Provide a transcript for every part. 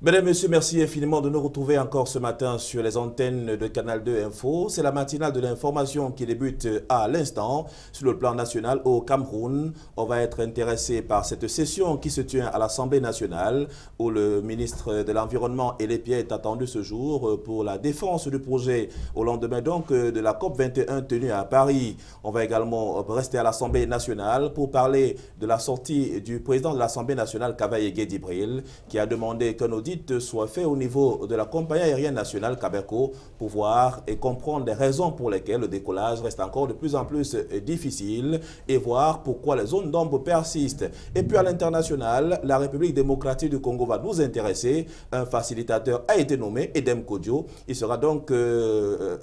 Mesdames, Messieurs, merci infiniment de nous retrouver encore ce matin sur les antennes de Canal 2 Info. C'est la matinale de l'information qui débute à l'instant sur le plan national au Cameroun. On va être intéressé par cette session qui se tient à l'Assemblée nationale où le ministre de l'Environnement et les Pieds est attendu ce jour pour la défense du projet au lendemain donc de la COP21 tenue à Paris. On va également rester à l'Assemblée nationale pour parler de la sortie du président de l'Assemblée nationale, Kavaye Guédibril, qui a demandé qu'un audit soit fait au niveau de la compagnie aérienne nationale Camerco pour voir et comprendre les raisons pour lesquelles le décollage reste encore de plus en plus difficile et voir pourquoi les zones d'ombre persistent. Et puis à l'international, la République démocratique du Congo va nous intéresser. Un facilitateur a été nommé, Edem Kodjo. Il sera donc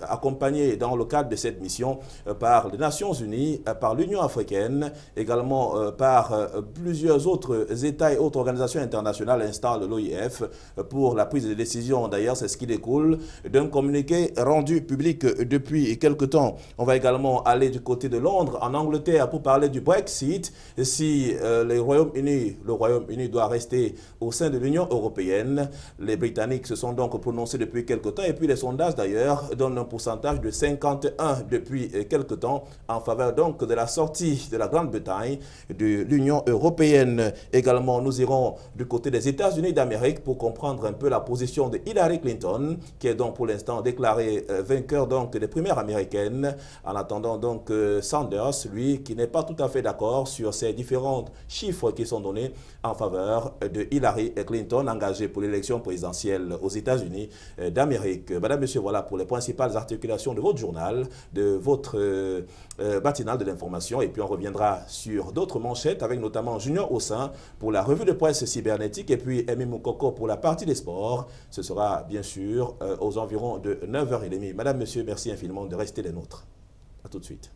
accompagné dans le cadre de cette mission par les Nations Unies, par l'Union africaine, également par plusieurs autres États et autres organisations internationales, instant de l'OIF, pour la prise de décision. D'ailleurs, c'est ce qui découle d'un communiqué rendu public depuis quelque temps. On va également aller du côté de Londres, en Angleterre, pour parler du Brexit. Si le Royaume-Uni doit rester au sein de l'Union européenne. Les Britanniques se sont donc prononcés depuis quelque temps. Et puis les sondages, d'ailleurs, donnent un pourcentage de 51 depuis quelque temps en faveur donc de la sortie de la Grande-Bretagne de l'Union européenne. Également, nous irons du côté des États-Unis d'Amérique pour comprendre un peu la position de Hillary Clinton, qui est donc pour l'instant déclarée vainqueur donc des primaires américaines, en attendant donc Sanders, lui, qui n'est pas tout à fait d'accord sur ces différents chiffres qui sont donnés en faveur de Hillary Clinton, engagée pour l'élection présidentielle aux États-Unis d'Amérique. Madame, Monsieur, voilà pour les principales articulations de votre journal, de votre matinale de l'information, et puis on reviendra sur d'autres manchettes avec notamment Junior Ossin pour la revue de presse cybernétique et puis Emi Moukoko pour la partie des sports. Ce sera bien sûr aux environs de 9h30. Madame, Monsieur, merci infiniment de rester les nôtres. A tout de suite.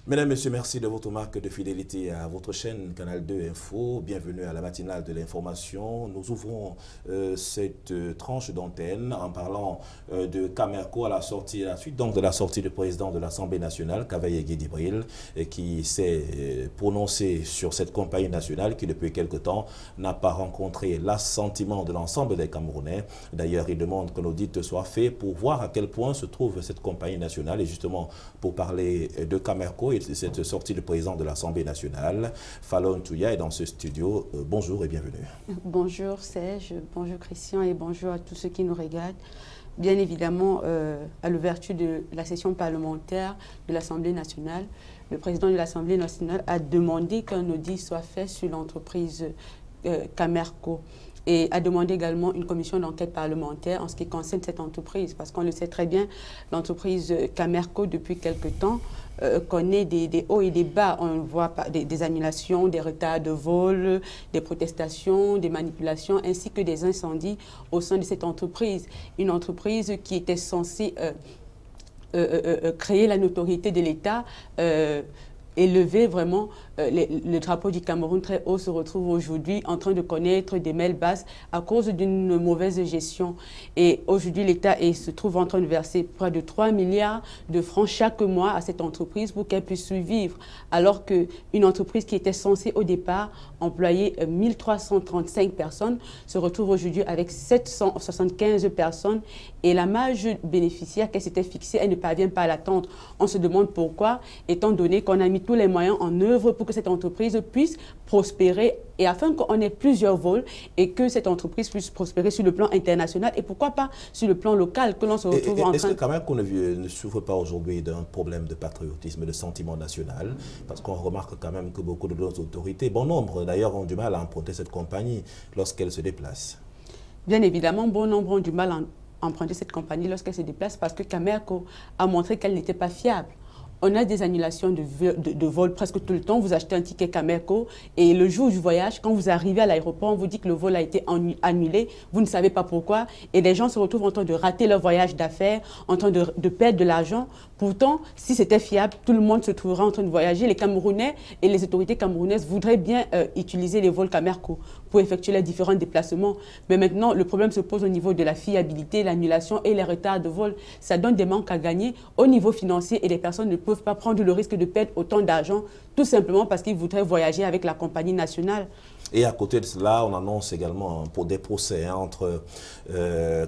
Mesdames, Messieurs, merci de votre marque de fidélité à votre chaîne Canal 2 Info. Bienvenue à la matinale de l'information. Nous ouvrons cette tranche d'antenne en parlant de Camerco à la suite donc de la sortie du président de l'Assemblée nationale, Kavaye Guédibril, qui s'est prononcé sur cette compagnie nationale qui depuis quelque temps n'a pas rencontré l'assentiment de l'ensemble des Camerounais. D'ailleurs, il demande qu'un audit soit fait pour voir à quel point se trouve cette compagnie nationale et justement pour parler de Camerco et cette sortie du président de l'Assemblée nationale. Fallon Touya est dans ce studio. Bonjour et bienvenue. Bonjour Serge, bonjour Christian et bonjour à tous ceux qui nous regardent. Bien évidemment, à l'ouverture de la session parlementaire de l'Assemblée nationale, le président de l'Assemblée nationale a demandé qu'un audit soit fait sur l'entreprise Camerco et a demandé également une commission d'enquête parlementaire en ce qui concerne cette entreprise. Parce qu'on le sait très bien, l'entreprise Camerco, depuis quelque temps, connaît des hauts et des bas. On voit des annulations, des retards de vol, des protestations, des manipulations, ainsi que des incendies au sein de cette entreprise. Une entreprise qui était censée créer la notoriété de l'État, élever vraiment le drapeau du Cameroun très haut, se retrouve aujourd'hui en train de connaître des mêles basses à cause d'une mauvaise gestion. Et aujourd'hui, l'État se trouve en train de verser près de 3 milliards de francs chaque mois à cette entreprise pour qu'elle puisse survivre. Alors qu'une entreprise qui était censée au départ employer 1335 personnes se retrouve aujourd'hui avec 775 personnes et la marge bénéficiaire qu'elle s'était fixée, elle ne parvient pas à l'atteindre. On se demande pourquoi, étant donné qu'on a mis tous les moyens en œuvre pour que cette entreprise puisse prospérer et afin qu'on ait plusieurs vols et que cette entreprise puisse prospérer sur le plan international et pourquoi pas sur le plan local que l'on se retrouve en train... Est-ce que quand même qu'on ne souffre pas aujourd'hui d'un problème de patriotisme, de sentiment national? Parce qu'on remarque quand même que beaucoup de nos autorités, bon nombre d'ailleurs, ont du mal à emprunter cette compagnie lorsqu'elle se déplace. Bien évidemment, bon nombre ont du mal à emprunter cette compagnie lorsqu'elle se déplace parce que Camerco a montré qu'elle n'était pas fiable. on a des annulations de vol presque tout le temps. Vous achetez un ticket Cameco et le jour du voyage, quand vous arrivez à l'aéroport, on vous dit que le vol a été annulé. Vous ne savez pas pourquoi. Et les gens se retrouvent en train de rater leur voyage d'affaires, en train de perdre de l'argent. Pourtant, si c'était fiable, tout le monde se trouverait en train de voyager. Les Camerounais et les autorités camerounaises voudraient bien utiliser les vols Cameco pour effectuer les différents déplacements. Mais maintenant, le problème se pose au niveau de la fiabilité, l'annulation et les retards de vol. Ça donne des manques à gagner au niveau financier et les personnes ne peuvent pas prendre le risque de perdre autant d'argent tout simplement parce qu'ils voudraient voyager avec la compagnie nationale. Et à côté de cela, on annonce également pour des procès entre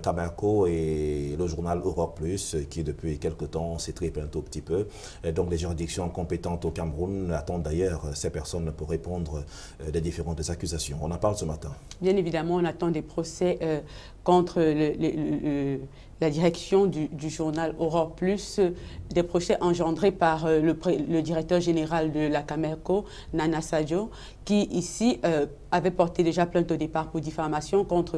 Cameco et le journal Europe Plus, qui depuis quelque temps s'étripe un tout petit peu. Et donc les juridictions compétentes au Cameroun attendent d'ailleurs ces personnes pour répondre des différentes accusations. On en parle ce matin. Bien évidemment, on attend des procès contre la direction du journal Europe Plus, des procès engendrés par le directeur général de la Cameco, Nana Sadio, qui ici avait porté déjà plainte au départ pour diffamation contre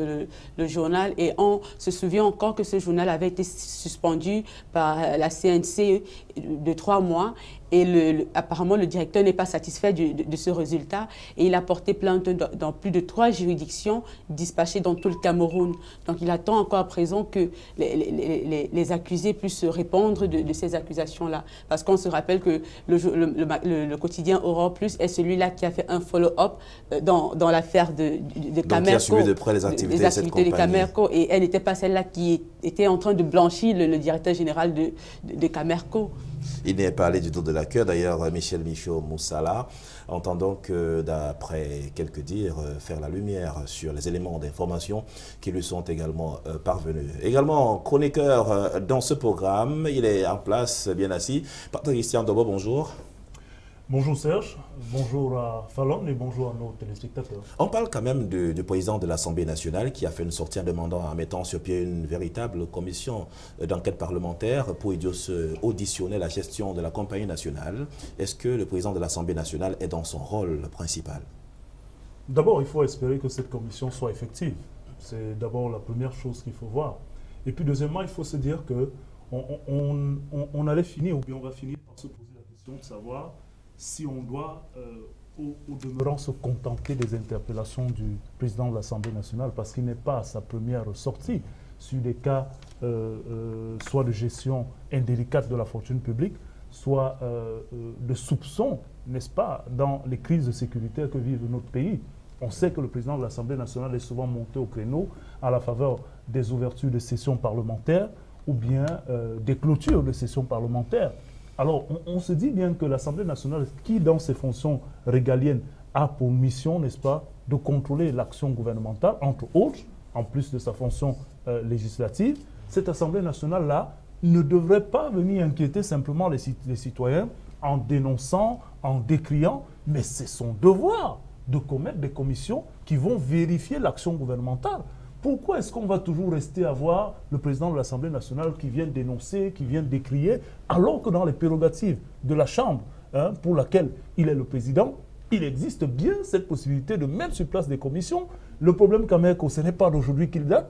le journal. Et on se souvient encore que ce journal avait été suspendu par la CNC de 3 mois. Et apparemment, le directeur n'est pas satisfait de ce résultat. Et il a porté plainte dans plus de 3 juridictions dispatchées dans tout le Cameroun. Donc, il attend encore à présent que les accusés puissent répondre de ces accusations-là. Parce qu'on se rappelle que le quotidien Europe Plus est celui-là qui a fait un follow-up dans l'affaire de Cameco. Qui a suivi de près les activités de cette compagnie. De Cameco. Et elle n'était pas celle-là qui était en train de blanchir le directeur général de Cameco. Il n'est pas allé du tout de la queue. D'ailleurs, Michel Michaud-Moussala entend donc, d'après quelques dires, faire la lumière sur les éléments d'information qui lui sont également parvenus. Également, chroniqueur dans ce programme, il est en place, bien assis. Patrick Christian Dobo, bonjour. Bonjour Serge, bonjour à Fallon et bonjour à nos téléspectateurs. On parle quand même du président de l'Assemblée nationale qui a fait une sortie en demandant, en mettant sur pied une véritable commission d'enquête parlementaire pour auditionner la gestion de la compagnie nationale. Est-ce que le président de l'Assemblée nationale est dans son rôle principal? D'abord, il faut espérer que cette commission soit effective. C'est d'abord la première chose qu'il faut voir. Et puis deuxièmement, il faut se dire qu'on allait finir, ou bien on va finir par se poser la question de savoir si on doit, au demeurant, se contenter des interpellations du président de l'Assemblée nationale, parce qu'il n'est pas à sa première sortie sur des cas soit de gestion indélicate de la fortune publique, soit de soupçons, n'est-ce pas, dans les crises sécuritaires que vit notre pays. On sait que le président de l'Assemblée nationale est souvent monté au créneau à la faveur des ouvertures de sessions parlementaires ou bien des clôtures de sessions parlementaires. Alors, on se dit bien que l'Assemblée nationale, qui dans ses fonctions régaliennes a pour mission, n'est-ce pas, de contrôler l'action gouvernementale, entre autres, en plus de sa fonction législative, cette Assemblée nationale-là ne devrait pas venir inquiéter simplement les citoyens en dénonçant, en décriant, mais c'est son devoir de commettre des commissions qui vont vérifier l'action gouvernementale. Pourquoi est-ce qu'on va toujours rester à voir le président de l'Assemblée nationale qui vient dénoncer, qui vient décrier, alors que dans les prérogatives de la Chambre, pour laquelle il est le président, il existe bien cette possibilité de mettre sur place des commissions. Le problème quand même, ce n'est pas d'aujourd'hui qu'il date,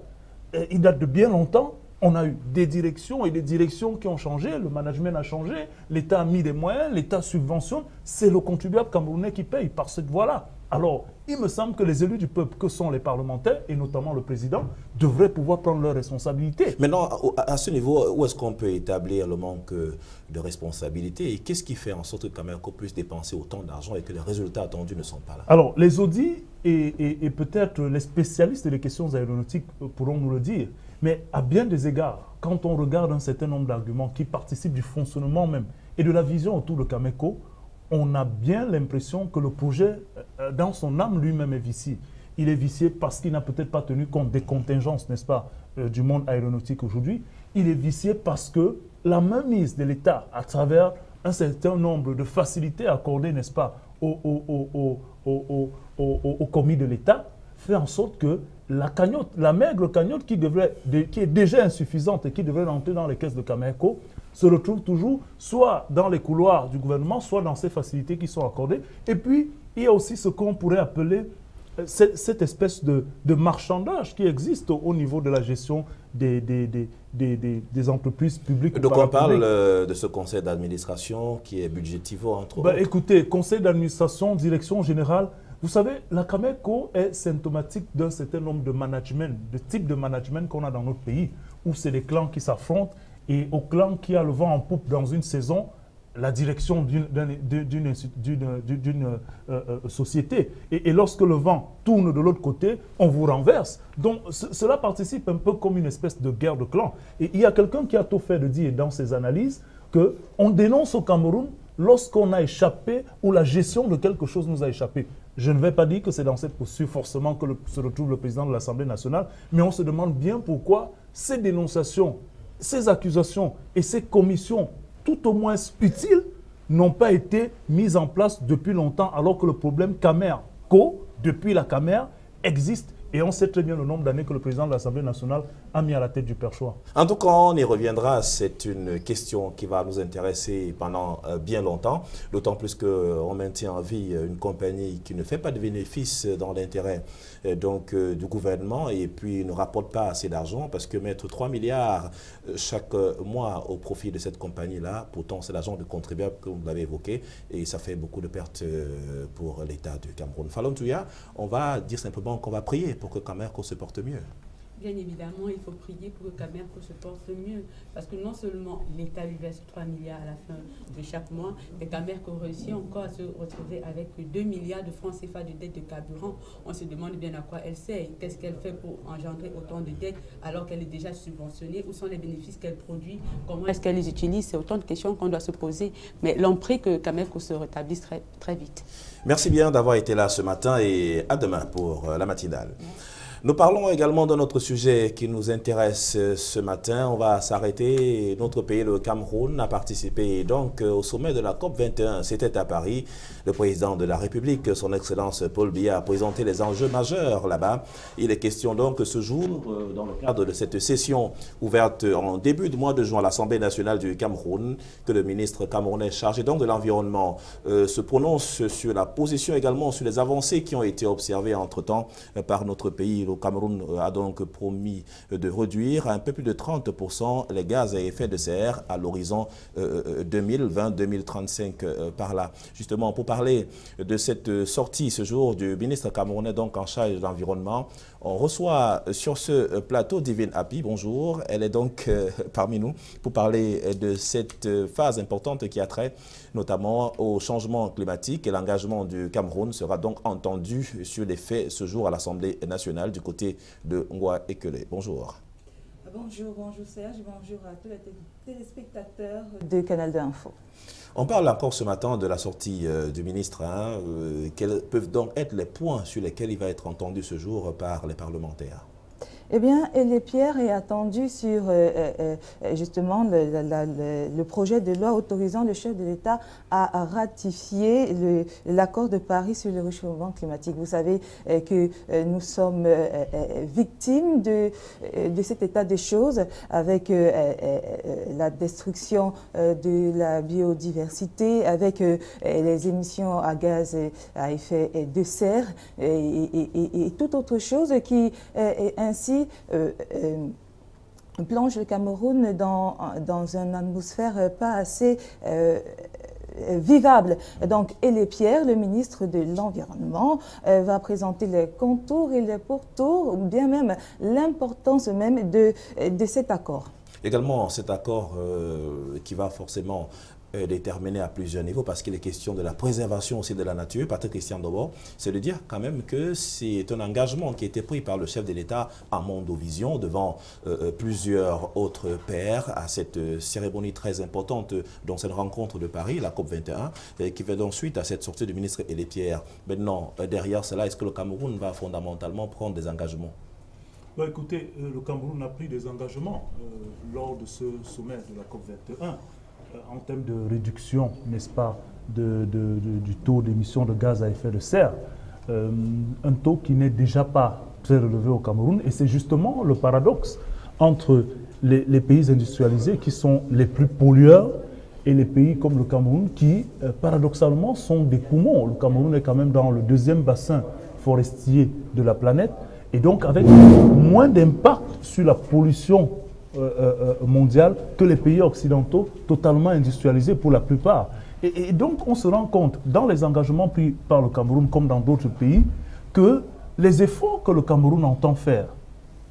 il date de bien longtemps. On a eu des directions et des directions qui ont changé, le management a changé, l'État a mis des moyens, l'État subventionne, c'est le contribuable camerounais qui paye par cette voie-là. Alors, il me semble que les élus du peuple, que sont les parlementaires, et notamment le président, devraient pouvoir prendre leurs responsabilités. Maintenant, à ce niveau, où est-ce qu'on peut établir le manque de responsabilité? Et qu'est-ce qui fait en sorte que Cameco puisse dépenser autant d'argent et que les résultats attendus ne sont pas là? Alors, les audits et peut-être les spécialistes des questions aéronautiques pourront nous le dire. Mais à bien des égards, quand on regarde un certain nombre d'arguments qui participent du fonctionnement même et de la vision autour de Cameco, on a bien l'impression que le projet, dans son âme lui-même, est vicié. Il est vicié parce qu'il n'a peut-être pas tenu compte des contingences, n'est-ce pas, du monde aéronautique aujourd'hui. Il est vicié parce que la mainmise de l'État, à travers un certain nombre de facilités accordées, n'est-ce pas, au commis de l'État, fait en sorte que la cagnotte, la maigre cagnotte qui est déjà insuffisante et qui devrait rentrer dans les caisses de Cameco, se retrouve toujours soit dans les couloirs du gouvernement, soit dans ces facilités qui sont accordées. Et puis, il y a aussi ce qu'on pourrait appeler cette espèce de marchandage qui existe au niveau de la gestion des entreprises publiques. Donc on parle de ce conseil d'administration qui est budgétivo entre autres. Écoutez, conseil d'administration, direction générale, vous savez, la Cameco est symptomatique d'un certain nombre de management, de types de management qu'on a dans notre pays, où c'est les clans qui s'affrontent et au clan qui a le vent en poupe dans une saison, la direction d'une société. Et lorsque le vent tourne de l'autre côté, on vous renverse. Donc cela participe un peu comme une espèce de guerre de clans. Et il y a quelqu'un qui a tout fait de dire dans ses analyses qu'on dénonce au Cameroun lorsqu'on a échappé ou la gestion de quelque chose nous a échappé. Je ne vais pas dire que c'est dans cette posture forcément que se retrouve le président de l'Assemblée nationale, mais on se demande bien pourquoi ces dénonciations, ces accusations et ces commissions tout au moins utiles n'ont pas été mises en place depuis longtemps, alors que le problème Camer-Co, depuis la Camer, existe. Et on sait très bien le nombre d'années que le président de l'Assemblée nationale a mis à la tête du perchoir. En tout cas, on y reviendra. C'est une question qui va nous intéresser pendant bien longtemps. D'autant plus qu'on maintient en vie une compagnie qui ne fait pas de bénéfices dans l'intérêt du gouvernement et puis ne rapporte pas assez d'argent parce que mettre 3 milliards chaque mois au profit de cette compagnie-là, pourtant c'est l'argent du contribuable que vous l'avez évoqué et ça fait beaucoup de pertes pour l'État du Cameroun. Falon Touya, on va dire simplement qu'on va prier pour que Cameco se porte mieux. Bien évidemment, il faut prier pour que Cameco se porte mieux. Parce que non seulement l'État lui verse 3 milliards à la fin de chaque mois, mais Cameco réussit encore à se retrouver avec 2 milliards de francs CFA de dette de carburant. On se demande bien à quoi elle sert. Qu'est-ce qu'elle fait pour engendrer autant de dettes alors qu'elle est déjà subventionnée? Où sont les bénéfices qu'elle produit? Comment est-ce qu'elle les utilise? C'est autant de questions qu'on doit se poser. Mais l'on prie que Cameco se rétablisse très, très vite. Merci bien d'avoir été là ce matin et à demain pour la matinale. Nous parlons également de notre sujet qui nous intéresse ce matin. On va s'arrêter. Notre pays, le Cameroun, a participé donc au sommet de la COP21. C'était à Paris. Le président de la République, son Excellence Paul Biya, a présenté les enjeux majeurs là-bas. Il est question donc ce jour, dans le cadre de cette session ouverte en début du mois de juin à l'Assemblée nationale du Cameroun, que le ministre camerounais chargé donc de l'environnement se prononce sur la position également sur les avancées qui ont été observées entre-temps par notre pays. Le Cameroun a donc promis de réduire à un peu plus de 30% les gaz à effet de serre à l'horizon 2020-2035 par là. Justement, pour parler de cette sortie ce jour du ministre camerounais donc en charge de l'environnement, on reçoit sur ce plateau Divine Happy. Bonjour, elle est donc parmi nous pour parler de cette phase importante qui a trait notamment au changement climatique et l'engagement du Cameroun sera donc entendu sur les faits ce jour à l'Assemblée nationale du côté de Ngwa Ekele. Bonjour. Bonjour Serge, bonjour à tous les téléspectateurs de Canal 2 Info. On parle encore ce matin de la sortie du ministre. Quels peuvent donc être les points sur lesquels il va être entendu ce jour par les parlementaires? Eh bien, Elie Pierre est attendu sur justement le projet de loi autorisant le chef de l'État à ratifier l'accord de Paris sur le réchauffement climatique. Vous savez que nous sommes victimes de cet état des choses avec la destruction de la biodiversité, avec les émissions à gaz à effet de serre et toute autre chose qui est ainsi plonge le Cameroun dans une atmosphère pas assez vivable. Donc, Elie Pierre, le ministre de l'Environnement, va présenter les contours et les pourtours, ou bien même l'importance même de cet accord. Également, cet accord qui va forcément déterminé à plusieurs niveaux parce qu'il est question de la préservation aussi de la nature. Patrick Christian d'abord, c'est de dire quand même que c'est un engagement qui a été pris par le chef de l'État à Mondovision devant plusieurs autres pairs à cette cérémonie très importante dont c'est une rencontre de Paris, la COP21, qui fait donc suite à cette sortie du ministre Elie Pierre. Maintenant, derrière cela, est-ce que le Cameroun va fondamentalement prendre des engagements? Bah, écoutez, le Cameroun a pris des engagements lors de ce sommet de la COP21. En termes de réduction, n'est-ce pas, du taux d'émission de gaz à effet de serre, un taux qui n'est déjà pas très relevé au Cameroun. Et c'est justement le paradoxe entre les pays industrialisés qui sont les plus pollueurs et les pays comme le Cameroun qui, paradoxalement, sont des poumons. Le Cameroun est quand même dans le deuxième bassin forestiers de la planète, et donc avec moins d'impact sur la pollution mondiale que les pays occidentaux totalement industrialisés pour la plupart. Et donc on se rend compte, dans les engagements pris par le Cameroun comme dans d'autres pays, que les efforts que le Cameroun entend faire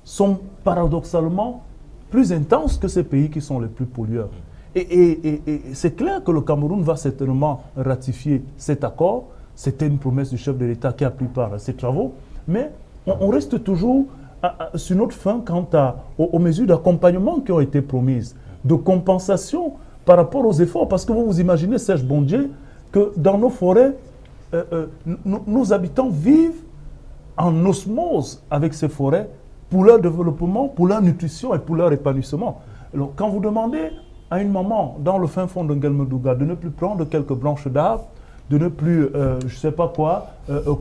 sont paradoxalement plus intenses que ces pays qui sont les plus pollueurs. Et c'est clair que le Cameroun va certainement ratifier cet accord. C'était une promesse du chef de l'État qui a pris part à ces travaux. Mais on reste toujours sur notre fin quant aux mesures d'accompagnement qui ont été promises, de compensation par rapport aux efforts. Parce que vous vous imaginez, Serge Bondier, que dans nos forêts, nos habitants vivent en osmose avec ces forêts pour leur développement, pour leur nutrition et pour leur épanouissement. Alors, quand vous demandez à une maman dans le fin fond de Ngelmedouga de ne plus prendre quelques branches d'arbres, de ne plus, je ne sais pas quoi,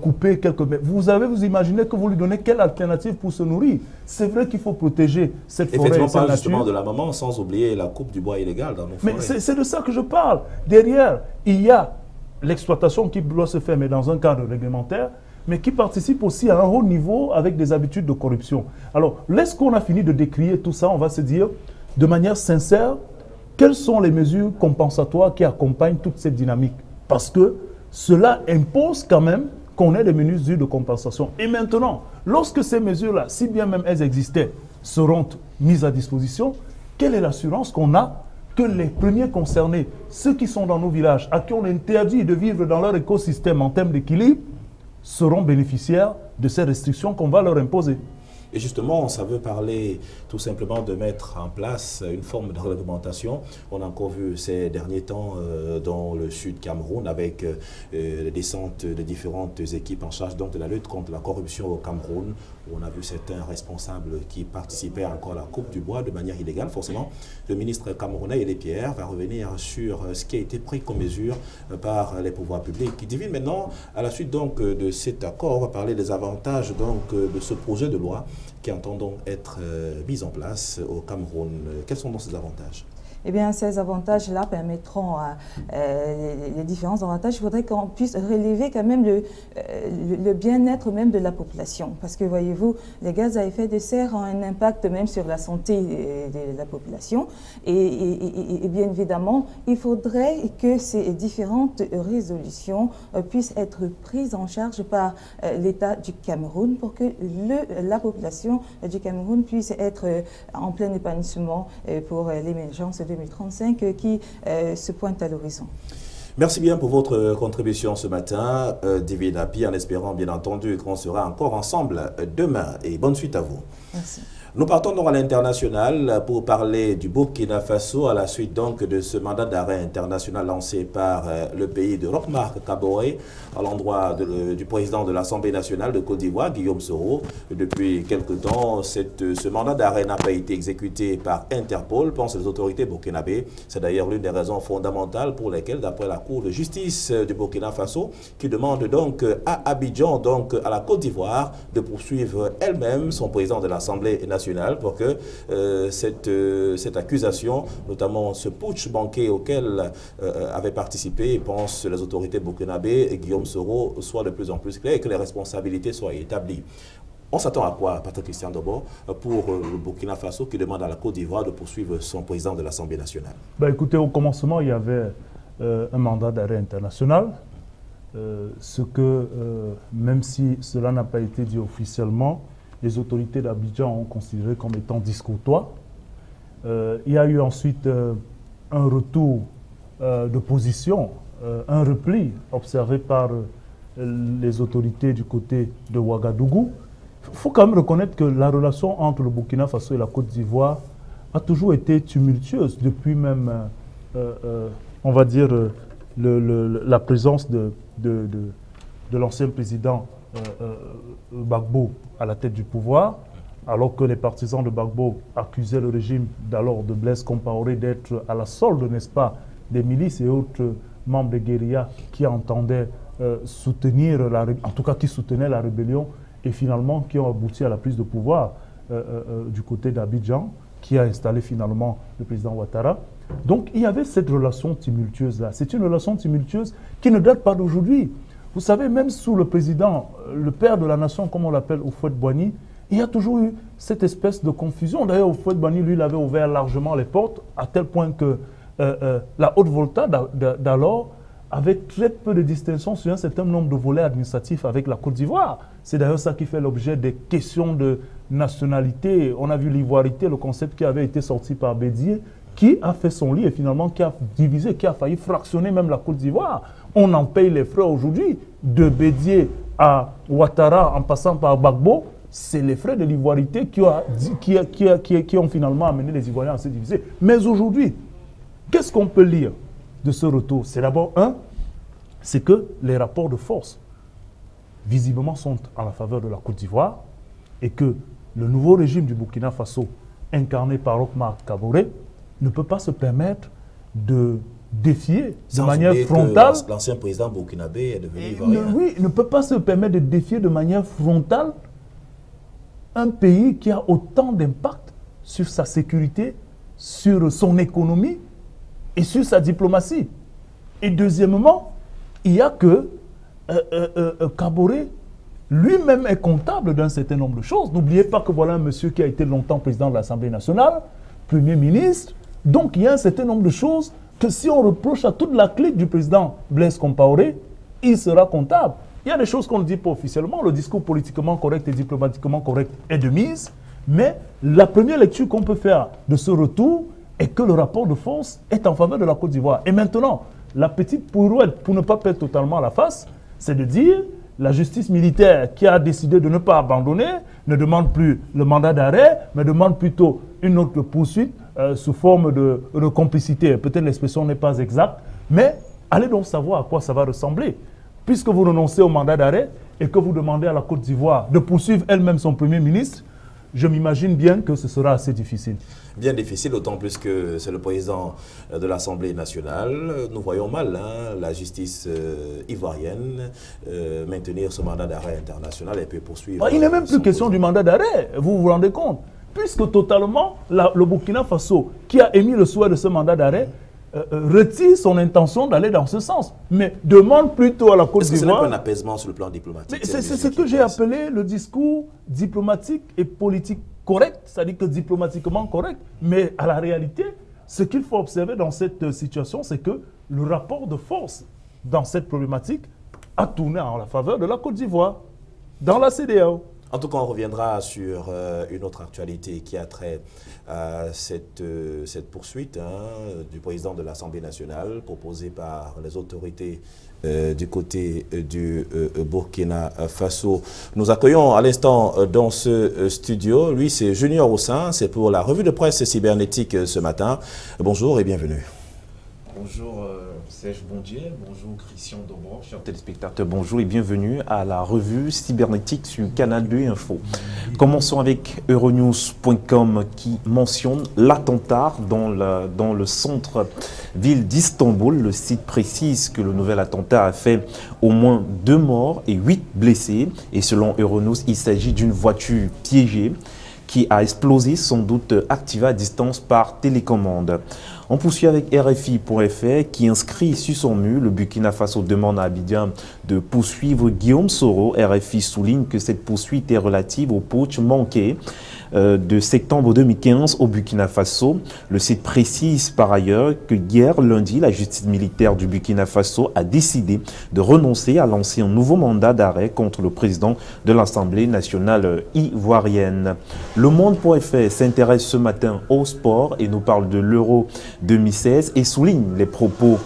couper quelques... Vous imaginez que vous lui donnez quelle alternative pour se nourrir? C'est vrai qu'il faut protéger cette forêt et cette nature. Justement de la maman, sans oublier la coupe du bois illégal dans nos forêts. Mais c'est de ça que je parle. Derrière, il y a l'exploitation qui doit se faire, mais dans un cadre réglementaire, mais qui participe aussi à un haut niveau avec des habitudes de corruption. Alors, lorsqu'on a fini de décrier tout ça, on va se dire, de manière sincère, quelles sont les mesures compensatoires qui accompagnent toute cette dynamique? Parce que cela impose quand même qu'on ait des mesures de compensation. Et maintenant, lorsque ces mesures-là, si bien même elles existaient, seront mises à disposition, quelle est l'assurance qu'on a que les premiers concernés, ceux qui sont dans nos villages, à qui on interdit de vivre dans leur écosystème en termes d'équilibre, seront bénéficiaires de ces restrictions qu'on va leur imposer? Et justement, ça veut parler tout simplement de mettre en place une forme de réglementation. On a encore vu ces derniers temps dans le sud Cameroun avec les descentes de différentes équipes en charge donc, de la lutte contre la corruption au Cameroun, où on a vu certains responsables qui participaient encore à la coupe du bois de manière illégale. Forcément, le ministre camerounais Elie Pierre va revenir sur ce qui a été pris comme mesure par les pouvoirs publics. Qui divine maintenant, à la suite donc de cet accord, on va parler des avantages donc, de ce projet de loi qui entend donc être mis en place au Cameroun. Quels sont donc ces avantages? Eh bien, ces avantages-là permettront les différents avantages. Il faudrait qu'on puisse relever quand même le bien-être même de la population. Parce que, voyez-vous, les gaz à effet de serre ont un impact même sur la santé de la population. Et bien évidemment, il faudrait que ces différentes résolutions puissent être prises en charge par l'État du Cameroun pour que la population du Cameroun puisse être en plein épanouissement pour l'émergence de 2035 qui se pointe à l'horizon. Merci bien pour votre contribution ce matin, Divine Api, en espérant bien entendu qu'on sera encore ensemble demain. Et bonne suite à vous. Merci. Nous partons donc à l'international pour parler du Burkina Faso à la suite donc de ce mandat d'arrêt international lancé par le pays de Roch-Marc Kaboré à l'endroit du président de l'Assemblée nationale de Côte d'Ivoire, Guillaume Soro. Depuis quelque temps, ce mandat d'arrêt n'a pas été exécuté par Interpol, pensent les autorités burkinabées. C'est d'ailleurs l'une des raisons fondamentales pour lesquelles, d'après la Cour de justice du Burkina Faso, qui demande donc à Abidjan, donc à la Côte d'Ivoire, de poursuivre elle-même son président de l'Assemblée nationale pour que cette accusation, notamment ce putsch banqué auquel avaient participé, pensent les autorités burkinabées et Guillaume Soro, soit de plus en plus clair et que les responsabilités soient établies. On s'attend à quoi, Patrick Christian Dobo, pour le Burkina Faso qui demande à la Côte d'Ivoire de poursuivre son président de l'Assemblée nationale? Écoutez, au commencement, il y avait un mandat d'arrêt international. Même si cela n'a pas été dit officiellement, les autorités d'Abidjan ont considéré comme étant discourtois. Il y a eu ensuite un retour de position, un repli observé par les autorités du côté de Ouagadougou. Il faut quand même reconnaître que la relation entre le Burkina Faso et la Côte d'Ivoire a toujours été tumultueuse depuis même, on va dire, la présence de l'ancien président Gbagbo à la tête du pouvoir, alors que les partisans de Gbagbo accusaient le régime d'alors de Blaise Compaoré d'être à la solde, n'est-ce pas, des milices et autres membres des guérillas qui entendaient soutenir, en tout cas qui soutenaient la rébellion et finalement qui ont abouti à la prise de pouvoir du côté d'Abidjan, qui a installé finalement le président Ouattara. Donc il y avait cette relation tumultueuse-là. C'est une relation tumultueuse qui ne date pas d'aujourd'hui. Vous savez, même sous le président, le père de la nation, comme on l'appelle, Houphouët-Boigny, il y a toujours eu cette espèce de confusion. D'ailleurs, Houphouët-Boigny, lui, il avait ouvert largement les portes, à tel point que la Haute-Volta d'alors avait très peu de distinction sur un certain nombre de volets administratifs avec la Côte d'Ivoire. C'est d'ailleurs ça qui fait l'objet des questions de nationalité. On a vu l'ivoirité, le concept qui avait été sorti par Bédier, qui a fait son lit et finalement qui a divisé, qui a failli fractionner même la Côte d'Ivoire. On en paye les frais aujourd'hui. De Bédier à Ouattara, en passant par Gbagbo, c'est les frais de l'ivoirité qui ont finalement amené les Ivoiriens à se diviser. Mais aujourd'hui, qu'est-ce qu'on peut lire de ce retour? C'est d'abord, c'est que les rapports de force, visiblement, sont en la faveur de la Côte d'Ivoire et que le nouveau régime du Burkina Faso, incarné par Roch-Marc Kaboré, ne peut pas se permettre de défier de manière frontale. L'ancien président burkinabé est devenu ivoirien. Oui, ne peut pas se permettre de défier de manière frontale un pays qui a autant d'impact sur sa sécurité, sur son économie et sur sa diplomatie. Et deuxièmement, il y a que Kaboré lui-même est comptable d'un certain nombre de choses. N'oubliez pas que voilà un monsieur qui a été longtemps président de l'Assemblée nationale, Premier ministre. Donc il y a un certain nombre de choses que si on reproche à toute la clique du président Blaise Compaoré, il sera comptable. Il y a des choses qu'on ne dit pas officiellement. Le discours politiquement correct et diplomatiquement correct est de mise. Mais la première lecture qu'on peut faire de ce retour est que le rapport de force est en faveur de la Côte d'Ivoire. Et maintenant, la petite pirouette, pour ne pas perdre totalement la face, c'est de dire la justice militaire qui a décidé de ne pas abandonner ne demande plus le mandat d'arrêt, mais demande plutôt une autre poursuite sous forme de complicité. Peut-être l'expression n'est pas exacte, mais allez donc savoir à quoi ça va ressembler. Puisque vous renoncez au mandat d'arrêt et que vous demandez à la Côte d'Ivoire de poursuivre elle-même son Premier ministre, je m'imagine bien que ce sera assez difficile. Bien difficile, d'autant plus que c'est le président de l'Assemblée nationale. Nous voyons mal la justice ivoirienne maintenir ce mandat d'arrêt international et puis poursuivre... Il n'est même plus question du mandat d'arrêt, vous vous rendez compte? Puisque totalement, le Burkina Faso, qui a émis le souhait de ce mandat d'arrêt, retire son intention d'aller dans ce sens, mais demande plutôt à la Côte d'Ivoire... Est-ce que ce n'est pas un apaisement sur le plan diplomatique? C'est ce que j'ai appelé le discours diplomatique et politique correct, c'est-à-dire que diplomatiquement correct, mais à la réalité, ce qu'il faut observer dans cette situation, c'est que le rapport de force dans cette problématique a tourné en la faveur de la Côte d'Ivoire, dans la CEDEAO. En tout cas, on reviendra sur une autre actualité qui a trait à cette poursuite du président de l'Assemblée nationale proposée par les autorités du côté du Burkina Faso. Nous accueillons à l'instant dans ce studio, lui c'est Junior Oussin, c'est pour la revue de presse cybernétique ce matin. Bonjour et bienvenue. Bonjour Serge Bondier, bonjour Christian Dobron, chers téléspectateurs, bonjour et bienvenue à la revue cybernétique sur Canal 2 Info. Commençons avec Euronews.com qui mentionne l'attentat dans le centre-ville d'Istanbul. Le site précise que le nouvel attentat a fait au moins 2 morts et 8 blessés. Et selon Euronews, il s'agit d'une voiture piégée qui a explosé, sans doute activée à distance par télécommande. On poursuit avec RFI.fr qui inscrit sur son mur: le Burkina Faso demande à Abidjan de poursuivre Guillaume Soro. RFI souligne que cette poursuite est relative au putsch manqué de septembre 2015 au Burkina Faso. Le site précise par ailleurs que hier lundi, la justice militaire du Burkina Faso a décidé de renoncer à lancer un nouveau mandat d'arrêt contre le président de l'Assemblée nationale ivoirienne. Le Monde.fr s'intéresse ce matin au sport et nous parle de l'Euro 2016 et souligne les propos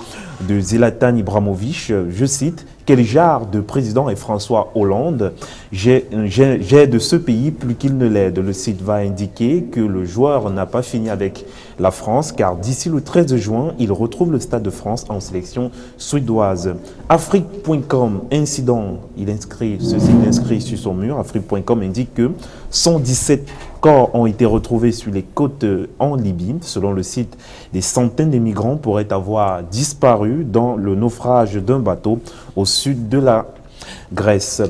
de Zlatan Ibrahimovic, je cite: « Quel genre de président est François Hollande? J'ai de ce pays plus qu'il ne l'aide. » Le site va indiquer que le joueur n'a pas fini avec la France car d'ici le 13 juin, il retrouve le Stade de France en sélection suédoise. Afrique.com, incident, ce site inscrit sur son mur. Afrique.com indique que 117 corps ont été retrouvés sur les côtes en Libye. Selon le site, des centaines de migrants pourraient avoir disparu dans le naufrage d'un bateau au sud de la Grèce.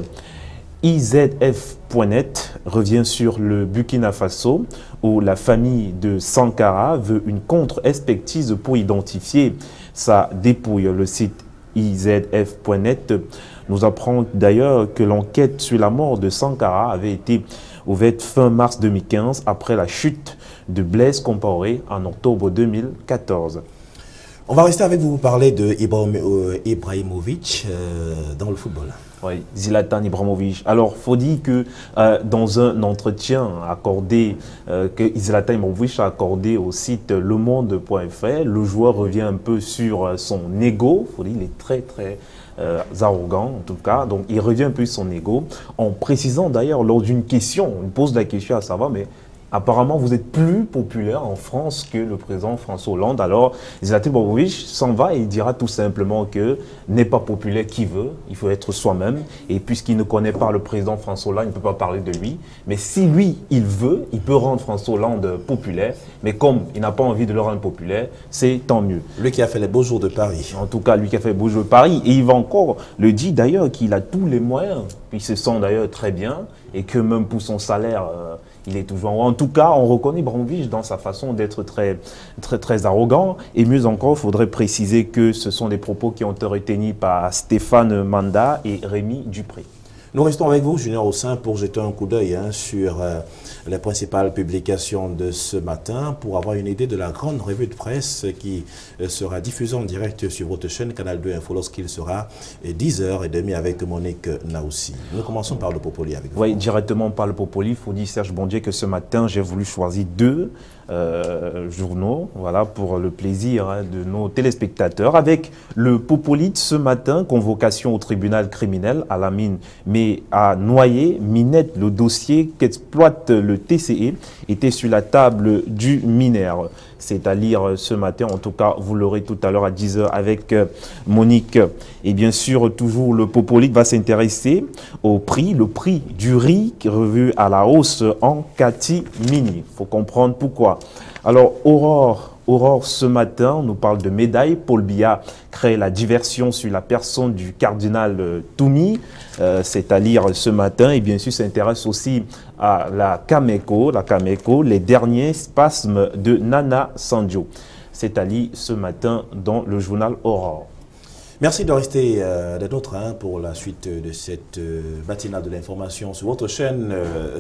IZF.net revient sur le Burkina Faso où la famille de Sankara veut une contre-expertise pour identifier sa dépouille. Le site IZF.net nous apprend d'ailleurs que l'enquête sur la mort de Sankara avait été ouverte fin mars 2015 après la chute de Blaise Compaoré en octobre 2014. On va rester avec vous pour parler de Ibrahimovic dans le football. Oui, Zlatan Ibrahimovic. Alors, il faut dire que dans un entretien accordé, que Zlatan Ibrahimovic a accordé au site lemonde.fr, le joueur revient un peu sur son ego. Il faut dire qu'il est très, très arrogant, en tout cas. Donc, il revient un peu sur son ego, en précisant d'ailleurs, lors d'une question, on pose la question à savoir, mais apparemment, vous êtes plus populaire en France que le président François Hollande. Alors, Zlatan Ibrahimovic s'en va et il dira tout simplement que n'est pas populaire qui veut, il faut être soi-même. Et puisqu'il ne connaît pas le président François Hollande, il ne peut pas parler de lui. Mais si lui, il veut, il peut rendre François Hollande populaire. Mais comme il n'a pas envie de le rendre populaire, c'est tant mieux. Lui qui a fait les beaux jours de Paris. En tout cas, lui qui a fait les beaux jours de Paris. Et il va encore le dire d'ailleurs qu'il a tous les moyens. Il se sent d'ailleurs très bien et que même pour son salaire, il est toujours... En tout cas, on reconnaît Ibrahimovic dans sa façon d'être très, très, très arrogant. Et mieux encore, il faudrait préciser que ce sont des propos qui ont été retenus par Stéphane Manda et Rémi Dupré. Nous restons avec vous, Junior Ossin, pour jeter un coup d'œil sur les principales publications de ce matin, pour avoir une idée de la grande revue de presse qui sera diffusée en direct sur votre chaîne Canal 2 Info lorsqu'il sera 10h30 avec Monique Naoussi. Nous commençons par le Popoli avec vous. Oui, directement par le Popoli. Il faut dire, Serge Bondier, que ce matin, j'ai voulu choisir deux journaux, voilà, pour le plaisir de nos téléspectateurs. Avec le Popoli ce matin, convocation au tribunal criminel à la mine, mais à Noyer, Minette, le dossier qu'exploite le TCE, était sur la table du mineur. C'est à lire ce matin, en tout cas, vous l'aurez tout à l'heure à 10h avec Monique. Et bien sûr, toujours le Popoli va s'intéresser au prix, le prix du riz revu à la hausse en catimini. Il faut comprendre pourquoi. Alors, Aurore, ce matin, on nous parle de médaille. Paul Biya crée la diversion sur la personne du cardinal Toumi. C'est à lire ce matin. Et bien sûr, s'intéresse aussi à la Cameco, les derniers spasmes de Nana Sanjo. C'est à lire ce matin dans le journal Aurore. Merci de rester des nôtres pour la suite de cette matinale de l'information sur votre chaîne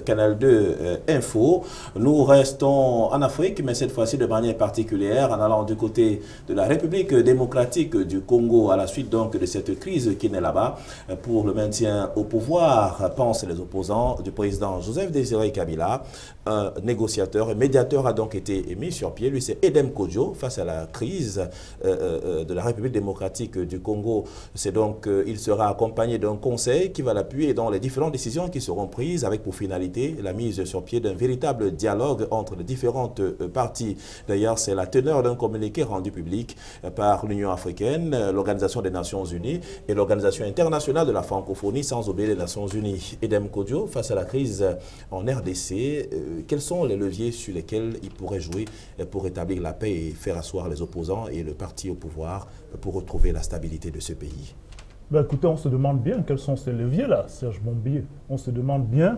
Canal 2 Info. Nous restons en Afrique, mais cette fois-ci de manière particulière, en allant du côté de la République démocratique du Congo, à la suite donc de cette crise qui naît là-bas pour le maintien au pouvoir, pensent les opposants du président Joseph Désiré Kabila. Un négociateur, un médiateur a donc été mis sur pied. Lui, c'est Edem Kodjo, face à la crise de la République démocratique du Congo. C'est donc, il sera accompagné d'un conseil qui va l'appuyer dans les différentes décisions qui seront prises avec pour finalité la mise sur pied d'un véritable dialogue entre les différentes parties. D'ailleurs, c'est la teneur d'un communiqué rendu public par l'Union africaine, l'Organisation des Nations Unies et l'Organisation internationale de la francophonie, sans oublier les Nations Unies. Edem Kodjo, face à la crise en RDC, quels sont les leviers sur lesquels il pourrait jouer pour établir la paix et faire asseoir les opposants et le parti au pouvoir pour retrouver la stabilité de ce pays? Ben écoutez, on se demande bien quels sont ces leviers-là, Serge Bondier. On se demande bien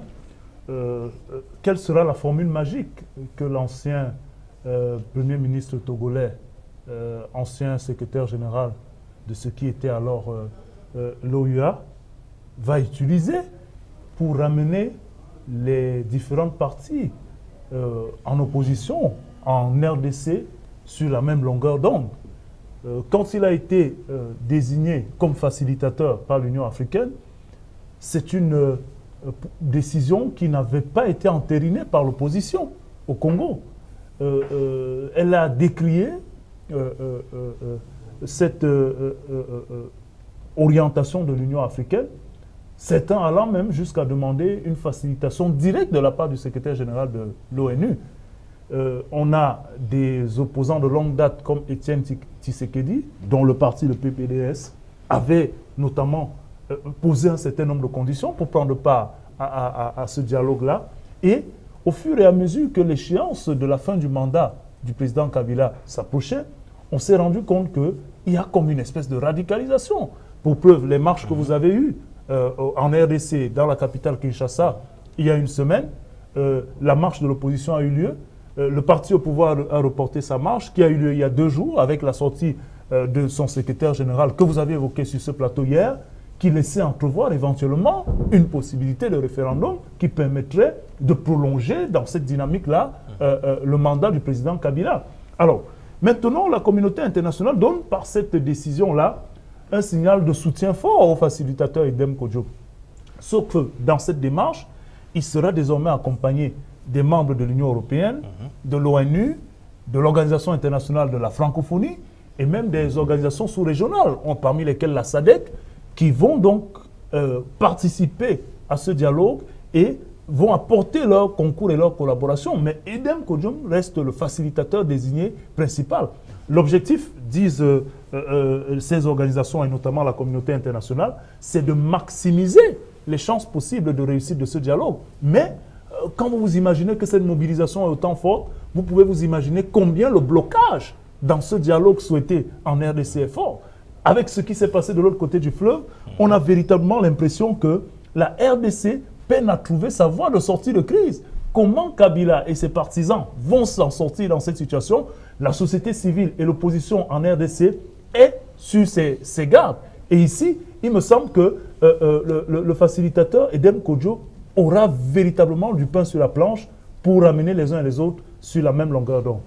quelle sera la formule magique que l'ancien Premier ministre togolais, ancien secrétaire général de ce qui était alors l'OUA, va utiliser pour ramener les différentes parties en opposition en RDC sur la même longueur d'onde. Quand il a été désigné comme facilitateur par l'Union africaine, c'est une décision qui n'avait pas été entérinée par l'opposition au Congo. Elle a décrié cette orientation de l'Union africaine, certains allant même jusqu'à demander une facilitation directe de la part du secrétaire général de l'ONU. On a des opposants de longue date comme Étienne Tshisekedi, dont le parti, le PPDS, avait notamment posé un certain nombre de conditions pour prendre part à ce dialogue-là. Et au fur et à mesure que l'échéance de la fin du mandat du président Kabila s'approchait, on s'est rendu compte qu'il y a comme une espèce de radicalisation. Pour preuve, les marches que vous avez eues en RDC, dans la capitale Kinshasa, il y a une semaine, la marche de l'opposition a eu lieu. Le parti au pouvoir a reporté sa marche, qui a eu lieu il y a 2 jours, avec la sortie de son secrétaire général, que vous avez évoqué sur ce plateau hier, qui laissait entrevoir éventuellement une possibilité de référendum qui permettrait de prolonger dans cette dynamique-là le mandat du président Kabila. Alors, maintenant, la communauté internationale donne par cette décision-là un signal de soutien fort au facilitateur Edem Kodjo. Sauf que dans cette démarche, il sera désormais accompagné des membres de l'Union européenne, de l'ONU, de l'Organisation internationale de la francophonie et même des organisations sous-régionales, parmi lesquelles la SADC, qui vont donc participer à ce dialogue et vont apporter leur concours et leur collaboration. Mais Edem Kodjo reste le facilitateur désigné principal. L'objectif, disent ces organisations et notamment la communauté internationale, c'est de maximiser les chances possibles de réussite de ce dialogue. Mais quand vous vous imaginez que cette mobilisation est autant forte, vous pouvez vous imaginer combien le blocage dans ce dialogue souhaité en RDC est fort. Avec ce qui s'est passé de l'autre côté du fleuve, on a véritablement l'impression que la RDC peine à trouver sa voie de sortie de crise. Comment Kabila et ses partisans vont s'en sortir dans cette situation? La société civile et l'opposition en RDC est sur ses gardes. Et ici, il me semble que le facilitateur Edem Kodjo aura véritablement du pain sur la planche pour amener les uns et les autres sur la même longueur d'onde.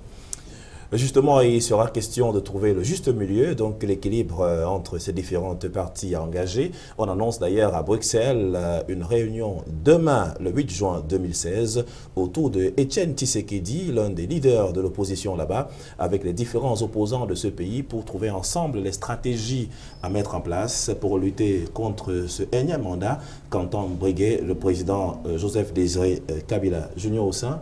Justement, il sera question de trouver le juste milieu, donc l'équilibre entre ces différentes parties engagées. On annonce d'ailleurs à Bruxelles une réunion demain, le 8 juin 2016, autour de Etienne Tshisekedi, l'un des leaders de l'opposition là-bas, avec les différents opposants de ce pays pour trouver ensemble les stratégies à mettre en place pour lutter contre ce énième mandat qu'entend briguer le président Joseph Désiré Kabila Junior au sein.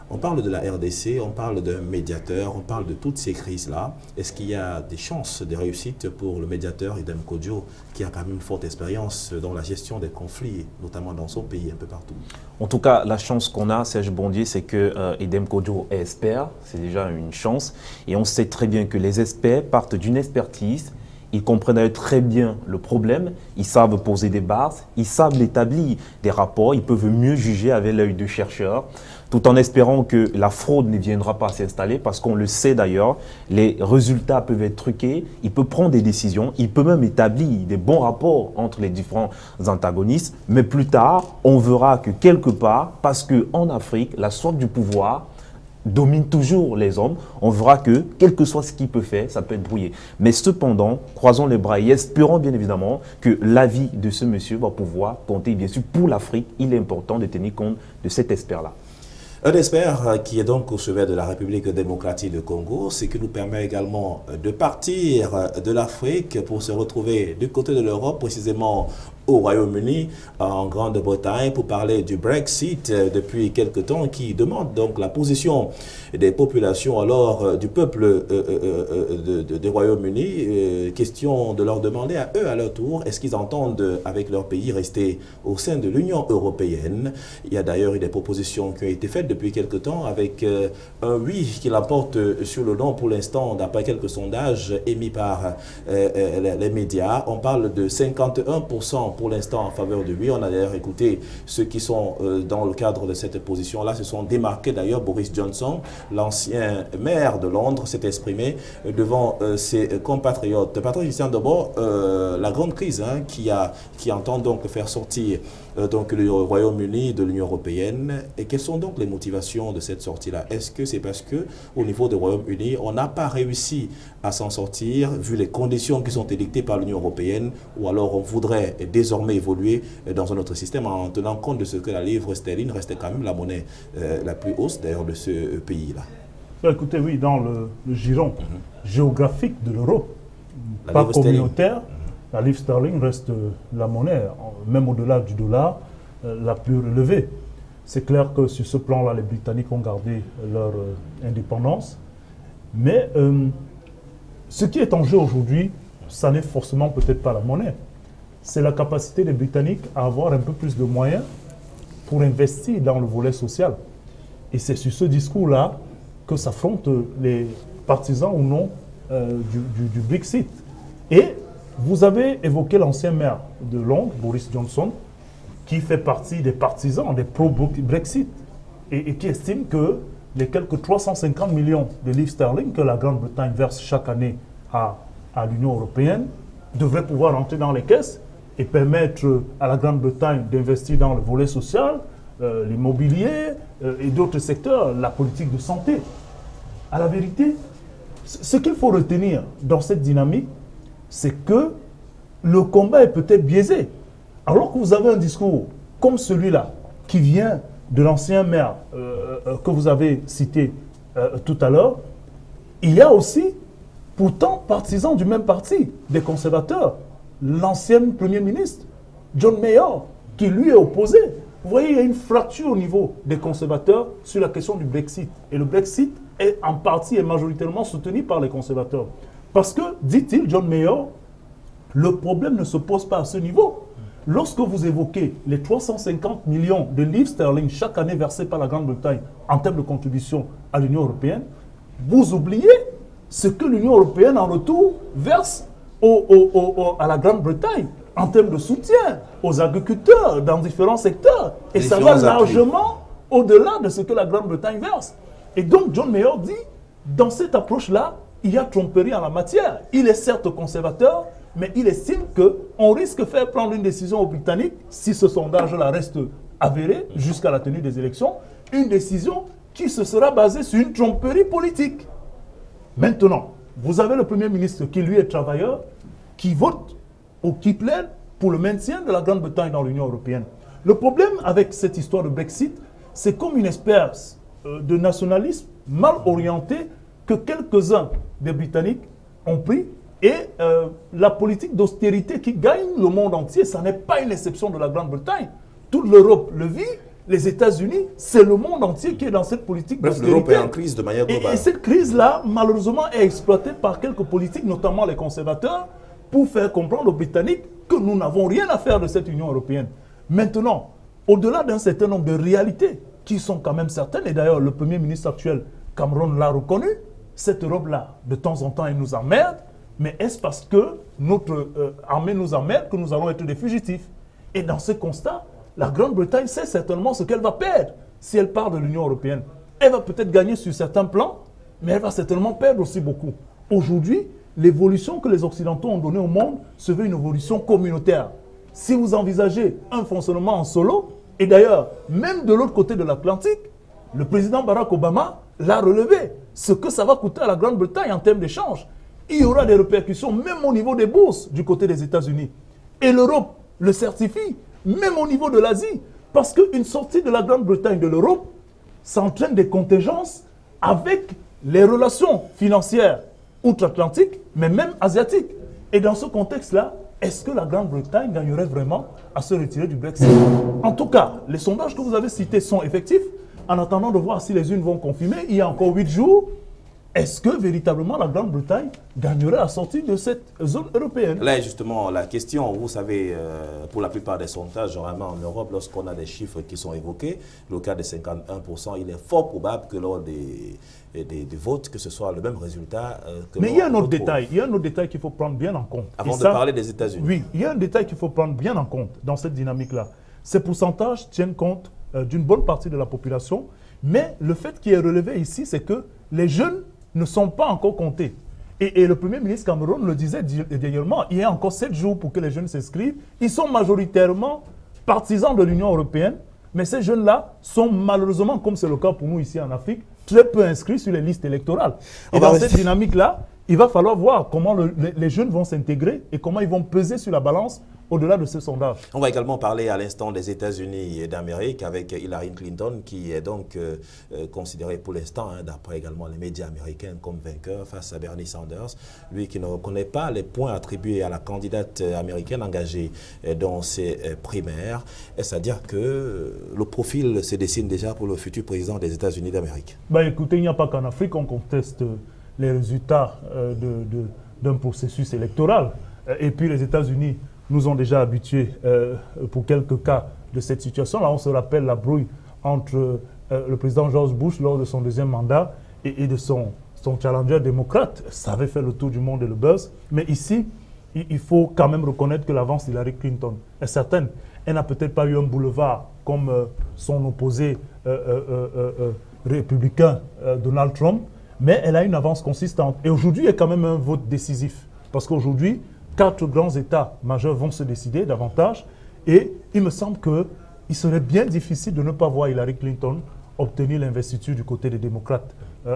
On parle de la RDC, on parle d'un médiateur, on parle de toutes ces crises-là. Est-ce qu'il y a des chances de réussite pour le médiateur Edem Kodjo, qui a quand même une forte expérience dans la gestion des conflits, notamment dans son pays, un peu partout? En tout cas, la chance qu'on a, Serge Bondier, c'est que Edem Kodjo est expert. C'est déjà une chance. Et on sait très bien que les experts partent d'une expertise. Ils comprennent très bien le problème, ils savent poser des bases, ils savent établir des rapports, ils peuvent mieux juger avec l'œil du chercheur, tout en espérant que la fraude ne viendra pas s'installer, parce qu'on le sait d'ailleurs, les résultats peuvent être truqués, il peut prendre des décisions, il peut même établir des bons rapports entre les différents antagonistes, mais plus tard, on verra que quelque part, parce qu'en Afrique, la soif du pouvoir domine toujours les hommes, on verra que, quel que soit ce qu'il peut faire, ça peut être brouillé. Mais cependant, croisons les bras et espérons bien évidemment que l'avis de ce monsieur va pouvoir compter, bien sûr, pour l'Afrique. Il est important de tenir compte de cet expert-là. Un expert qui est donc au chevet de la République démocratique du Congo, ce qui nous permet également de partir de l'Afrique pour se retrouver du côté de l'Europe, précisément au Royaume-Uni, en Grande-Bretagne, pour parler du Brexit depuis quelque temps, qui demande donc la position des populations, alors du peuple du Royaume-Uni. Question de leur demander à eux, à leur tour, est-ce qu'ils entendent, avec leur pays, rester au sein de l'Union européenne. Il y a d'ailleurs eu des propositions qui ont été faites depuis quelque temps, avec un oui qui l'emporte sur le non pour l'instant, d'après quelques sondages émis par les médias. On parle de 51% pour l'instant en faveur de lui. On a d'ailleurs écouté ceux qui sont dans le cadre de cette position-là, se sont démarqués d'ailleurs. Boris Johnson, l'ancien maire de Londres, s'est exprimé devant ses compatriotes. Patrick Christian Dobor, la grande crise qui entend donc faire sortir donc le Royaume-Uni de l'Union européenne. Et quelles sont donc les motivations de cette sortie-là? Est-ce que c'est parce que au niveau du Royaume-Uni, on n'a pas réussi à s'en sortir vu les conditions qui sont édictées par l'Union européenne, ou alors on voudrait désormais évoluer dans un autre système en tenant compte de ce que la livre sterling restait quand même la monnaie la plus haute d'ailleurs de ce pays-là? Écoutez, oui, dans le giron géographique de l'Europe, pas communautaire, la livre sterling reste la monnaie, même au-delà du dollar, la plus relevée. C'est clair que sur ce plan-là, les Britanniques ont gardé leur indépendance. Mais ce qui est en jeu aujourd'hui, ça n'est forcément peut-être pas la monnaie. C'est la capacité des Britanniques à avoir un peu plus de moyens pour investir dans le volet social. Et c'est sur ce discours-là que s'affrontent les partisans ou non du Brexit. Et vous avez évoqué l'ancien maire de Londres, Boris Johnson, qui fait partie des partisans, des pro-Brexit, et qui estime que les quelques 350 millions de livres sterling que la Grande-Bretagne verse chaque année à l'Union européenne devraient pouvoir entrer dans les caisses et permettre à la Grande-Bretagne d'investir dans le volet social, l'immobilier et d'autres secteurs, la politique de santé. À la vérité, ce qu'il faut retenir dans cette dynamique, c'est que le combat est peut-être biaisé. Alors que vous avez un discours comme celui-là, qui vient de l'ancien maire que vous avez cité tout à l'heure, il y a aussi, pourtant, partisans du même parti, des conservateurs, l'ancien Premier ministre, John Major, qui lui est opposé. Vous voyez, il y a une fracture au niveau des conservateurs sur la question du Brexit. Et le Brexit est en partie et majoritairement soutenu par les conservateurs. Parce que, dit-il, John Major, le problème ne se pose pas à ce niveau. Lorsque vous évoquez les 350 millions de livres sterling chaque année versés par la Grande-Bretagne en termes de contribution à l'Union européenne, vous oubliez ce que l'Union européenne en retour verse à la Grande-Bretagne en termes de soutien aux agriculteurs dans différents secteurs. Et ça va largement au-delà de ce que la Grande-Bretagne verse. Et donc John Major dit, dans cette approche-là, il y a tromperie en la matière. Il est certes conservateur, mais il estime qu'on risque de faire prendre une décision aux Britanniques, si ce sondage-là reste avéré jusqu'à la tenue des élections, une décision qui se sera basée sur une tromperie politique. Maintenant, vous avez le Premier ministre qui, lui, est travailleur, qui vote ou qui plaide pour le maintien de la Grande-Bretagne dans l'Union européenne. Le problème avec cette histoire de Brexit, c'est comme une espèce de nationalisme mal orienté que quelques-uns des Britanniques ont pris. Et la politique d'austérité qui gagne le monde entier, ça n'est pas une exception de la Grande-Bretagne. Toute l'Europe le vit, les États-Unis, c'est le monde entier qui est dans cette politique d'austérité. L'Europe est en crise de manière globale. Et cette crise-là, malheureusement, est exploitée par quelques politiques, notamment les conservateurs, pour faire comprendre aux Britanniques que nous n'avons rien à faire de cette Union européenne. Maintenant, au-delà d'un certain nombre de réalités qui sont quand même certaines, et d'ailleurs le Premier ministre actuel, Cameron, l'a reconnu, cette Europe-là, de temps en temps, elle nous emmerde. Mais est-ce parce que notre armée nous emmerde que nous allons être des fugitifs? Et dans ce constat, la Grande-Bretagne sait certainement ce qu'elle va perdre si elle part de l'Union européenne. Elle va peut-être gagner sur certains plans, mais elle va certainement perdre aussi beaucoup. Aujourd'hui, l'évolution que les Occidentaux ont donnée au monde se veut une évolution communautaire. Si vous envisagez un fonctionnement en solo, et d'ailleurs, même de l'autre côté de l'Atlantique, le président Barack Obama l'a relevé. Ce que ça va coûter à la Grande-Bretagne en termes d'échange. Il y aura des répercussions même au niveau des bourses du côté des États-Unis. Et l'Europe le certifie, même au niveau de l'Asie. Parce qu'une sortie de la Grande-Bretagne de l'Europe, ça entraîne des contingences avec les relations financières outre-Atlantiques, mais même asiatiques. Et dans ce contexte-là, est-ce que la Grande-Bretagne gagnerait vraiment à se retirer du Brexit? En tout cas, les sondages que vous avez cités sont effectifs. En attendant de voir si les unes vont confirmer, il y a encore 8 jours. Est-ce que véritablement la Grande-Bretagne gagnerait à sortir de cette zone européenne? Là, justement, la question, vous savez, pour la plupart des sondages, généralement en Europe, lorsqu'on a des chiffres qui sont évoqués, le cas de 51%, il est fort probable que lors des votes, que ce soit le même résultat. Mais il y a un autre détail. Il y a un autre détail qu'il faut prendre bien en compte. Avant de parler des États-Unis. Oui, il y a un détail qu'il faut prendre bien en compte dans cette dynamique-là. Ces pourcentages tiennent compte d'une bonne partie de la population, mais le fait qui est relevé ici, c'est que les jeunes ne sont pas encore comptés. Et le Premier ministre Cameron le disait dernièrement, il y a encore 7 jours pour que les jeunes s'inscrivent. Ils sont majoritairement partisans de l'Union européenne, mais ces jeunes-là sont malheureusement, comme c'est le cas pour nous ici en Afrique, très peu inscrits sur les listes électorales. Et dans cette dynamique-là, il va falloir voir comment les jeunes vont s'intégrer et comment ils vont peser sur la balance au-delà de ce sondage. On va également parler à l'instant des États-Unis et d'Amérique avec Hillary Clinton qui est donc considéré pour l'instant, d'après également les médias américains, comme vainqueur face à Bernie Sanders. Lui qui ne reconnaît pas les points attribués à la candidate américaine engagée dans ses primaires. Est-ce à dire que le profil se dessine déjà pour le futur président des États-Unis d'Amérique? Écoutez, il n'y a pas qu'en Afrique qu'on conteste les résultats d'un processus électoral. Et puis les États-Unis nous ont déjà habitués pour quelques cas de cette situation-là. On se rappelle la brouille entre le président George Bush lors de son deuxième mandat et de son challenger démocrate. Ça avait fait le tour du monde et le buzz. Mais ici, il faut quand même reconnaître que l'avance d'Hillary Clinton est certaine. Elle n'a peut-être pas eu un boulevard comme son opposé républicain Donald Trump, mais elle a une avance consistante. Et aujourd'hui, il y a quand même un vote décisif. Parce qu'aujourd'hui, 4 grands États majeurs vont se décider davantage. Et il me semble qu'il serait bien difficile de ne pas voir Hillary Clinton obtenir l'investiture du côté des démocrates.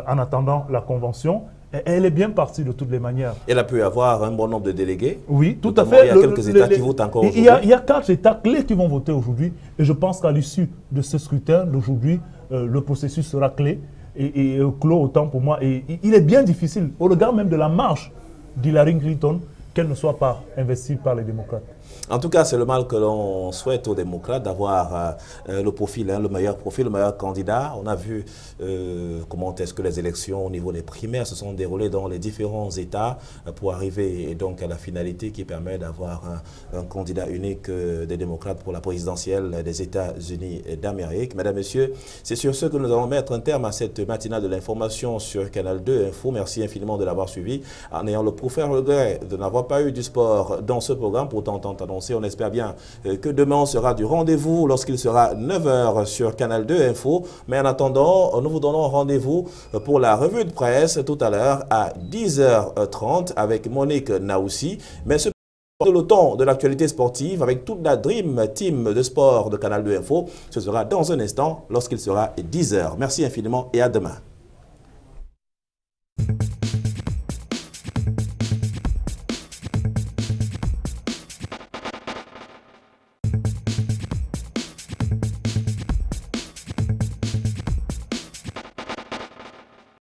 En attendant la convention, elle est bien partie de toutes les manières. Elle a pu avoir un bon nombre de délégués. Oui, tout à fait. Il y a quelques États qui votent encore aujourd'hui. Il y a 4 États clés qui vont voter aujourd'hui. Et je pense qu'à l'issue de ce scrutin d'aujourd'hui, le processus sera clé et clos autant pour moi. Et il est bien difficile, au regard même de la marche d'Hillary Clinton, qu'elle ne soit pas investie par les démocrates. En tout cas, c'est le mal que l'on souhaite aux démocrates d'avoir le profil, le meilleur candidat. On a vu comment est-ce que les élections au niveau des primaires se sont déroulées dans les différents États pour arriver donc à la finalité qui permet d'avoir un candidat unique des démocrates pour la présidentielle des États-Unis d'Amérique. Mesdames, Messieurs, c'est sur ce que nous allons mettre un terme à cette matinale de l'information sur Canal 2 Info. Merci infiniment de l'avoir suivi en ayant le profond regret de n'avoir pas eu du sport dans ce programme. Pourtant, tant annoncé, on espère bien que demain sera du rendez-vous lorsqu'il sera 9 h sur Canal 2 Info. Mais en attendant, nous vous donnons rendez-vous pour la revue de presse tout à l'heure à 10h30 avec Monique Naoussi. Mais ce le temps de l'actualité sportive avec toute la Dream Team de sport de Canal 2 Info, ce sera dans un instant lorsqu'il sera 10 h. Merci infiniment et à demain.